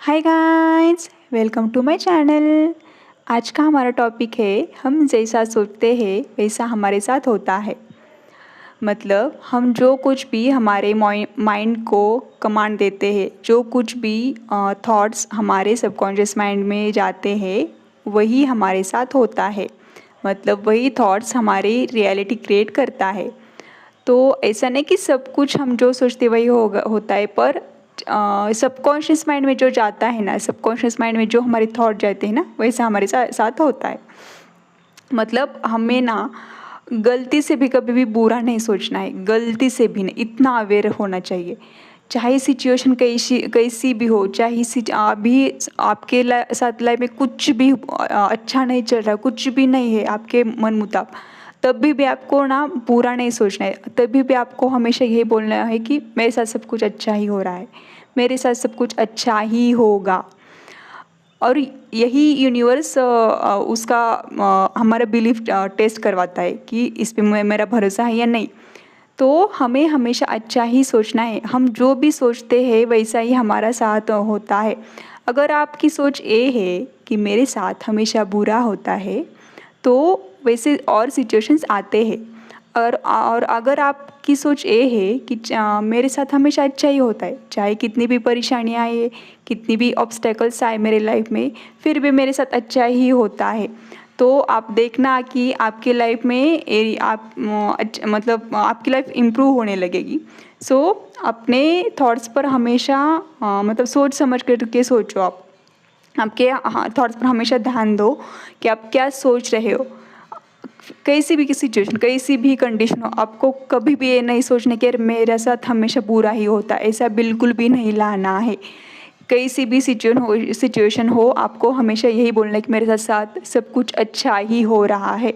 Hi guys, welcome to my channel. आज का हमारा टॉपिक है हम जैसा सोचते हैं वैसा हमारे साथ होता है। मतलब हम जो कुछ भी हमारे माइंड को कमांड देते हैं, जो कुछ भी थॉट्स हमारे सबकॉन्शियस माइंड में जाते हैं वही हमारे साथ होता है। मतलब वही थॉट्स हमारी रियलिटी क्रिएट करता है। तो ऐसा नहीं कि सब कुछ हम जो सोचते वही होता है, पर सबकॉन्शियस माइंड में जो जाता है ना, सबकॉन्शियस माइंड में जो हमारे थॉट जाते हैं ना, वैसा हमारे साथ होता है। मतलब हमें ना गलती से भी कभी भी बुरा नहीं सोचना है, गलती से भी नहीं, इतना अवेयर होना चाहिए। चाहे सिचुएशन कैसी कैसी भी हो, चाहे अभी आपके साथ लाइफ में कुछ भी अच्छा नहीं चल रहा, कुछ भी नहीं है आपके मन मुताबिक, तभी भी आपको ना बुरा नहीं सोचना है। तभी भी आपको हमेशा यही बोलना है कि मेरे साथ सब कुछ अच्छा ही हो रहा है, मेरे साथ सब कुछ अच्छा ही होगा। और यही यूनिवर्स उसका हमारा बिलीफ टेस्ट करवाता है कि इस पे मेरा भरोसा है या नहीं। तो हमें हमेशा अच्छा ही सोचना है। हम जो भी सोचते हैं वैसा ही हमारा साथ होता है। अगर आपकी सोच ये है कि मेरे साथ हमेशा बुरा होता है, तो वैसे और सिचुएशंस आते हैं। और अगर आपकी सोच ये है कि मेरे साथ हमेशा अच्छा ही होता है, चाहे कितनी भी परेशानियाँ आए, कितनी भी ऑब्स्टेकल्स आए मेरे लाइफ में, फिर भी मेरे साथ अच्छा ही होता है, तो आप देखना कि आपके लाइफ में मतलब आपकी लाइफ इम्प्रूव होने लगेगी। सो अपने थॉट्स पर हमेशा मतलब सोच समझ करके सोचो। आप आपके थॉट्स पर हमेशा ध्यान दो कि आप क्या सोच रहे हो। कैसी भी सिचुएशन, कैसी भी कंडीशन हो, आपको कभी भी ये नहीं सोचने कि यार मेरे साथ हमेशा बुरा ही होता है, ऐसा बिल्कुल भी नहीं लाना है। कैसी भी सिचुएशन हो, आपको हमेशा यही बोलना है कि मेरे साथ सब कुछ अच्छा ही हो रहा है,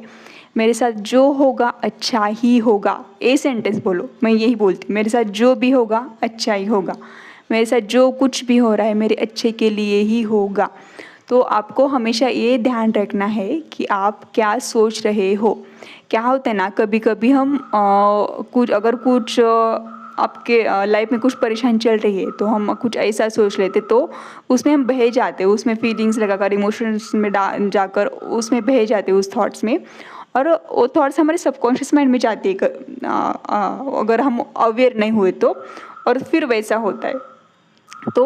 मेरे साथ जो होगा अच्छा ही होगा। ये सेंटेंस बोलो, मैं यही बोलती हूँ, मेरे साथ जो भी होगा अच्छा ही होगा, मेरे साथ जो कुछ भी हो रहा है मेरे अच्छे के लिए ही होगा। तो आपको हमेशा ये ध्यान रखना है कि आप क्या सोच रहे हो। क्या होता है ना, कभी कभी हम कुछ आपके लाइफ में कुछ परेशानी चल रही है, तो हम कुछ ऐसा सोच लेते, तो उसमें हम बह जाते, उसमें फीलिंग्स लगाकर, इमोशंस में जाकर उसमें बह जाते उस थॉट्स में। और वो थॉट्स हमारे सबकॉन्शियस माइंड में जाती है अगर हम अवेयर नहीं हुए तो। और फिर वैसा होता है। तो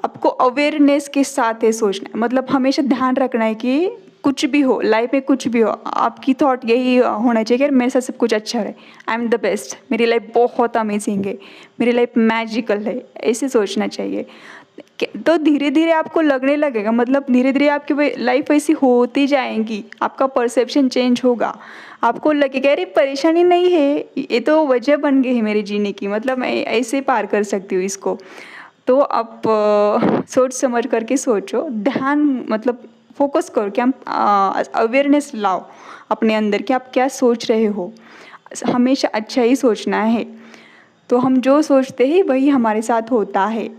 आपको अवेयरनेस के साथ ये सोचना है। मतलब हमेशा ध्यान रखना है कि कुछ भी हो लाइफ में, कुछ भी हो, आपकी थॉट यही होना चाहिए कि मेरे साथ सब कुछ अच्छा रहे, आई एम द बेस्ट, मेरी लाइफ बहुत अमेजिंग है, मेरी लाइफ मैजिकल है, ऐसे सोचना चाहिए। तो धीरे धीरे आपको लगने लगेगा, मतलब धीरे धीरे आपकी लाइफ ऐसी होती जाएगी, आपका परसेप्शन चेंज होगा। आपको लगेगा अरे परेशानी नहीं है, ये तो वजह बन गई है मेरे जीने की, मतलब मैं ऐसे पार कर सकती हूँ इसको। तो आप सोच समझ करके सोचो, ध्यान मतलब फोकस करो कि हम अवेयरनेस लाओ अपने अंदर कि आप क्या सोच रहे हो। हमेशा अच्छा ही सोचना है। तो हम जो सोचते हैं वही हमारे साथ होता है।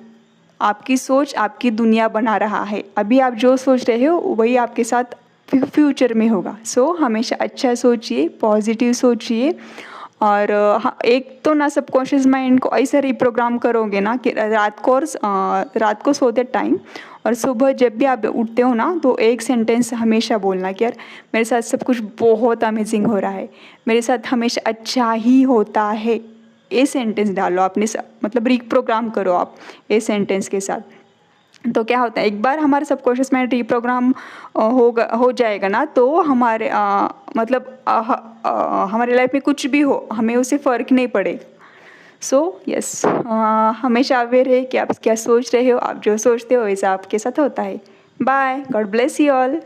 आपकी सोच आपकी दुनिया बना रहा है। अभी आप जो सोच रहे हो वही आपके साथ फ्यूचर में होगा। सो हमेशा अच्छा सोचिए, पॉजिटिव सोचिए। और हाँ, एक तो ना सबकॉन्शियस माइंड को ऐसा रिप्रोग्राम करोगे ना कि रात को सोते टाइम और सुबह जब भी आप उठते हो ना, तो एक सेंटेंस हमेशा बोलना कि यार मेरे साथ सब कुछ बहुत अमेजिंग हो रहा है, मेरे साथ हमेशा अच्छा ही होता है। ये सेंटेंस डालो अपने मतलब रिप्रोग्राम करो आप ये सेंटेंस के साथ। तो क्या होता है, एक बार हमारे सबकॉन्शियस माइंड रिप्रोग्राम हो जाएगा ना, तो हमारे मतलब हमारे लाइफ में कुछ भी हो हमें उससे फ़र्क नहीं पड़ेगा। सो यस, हमेशा अवेयर है कि आप क्या सोच रहे हो, आप जो सोचते हो वैसा आपके साथ होता है। Bye, God bless you all.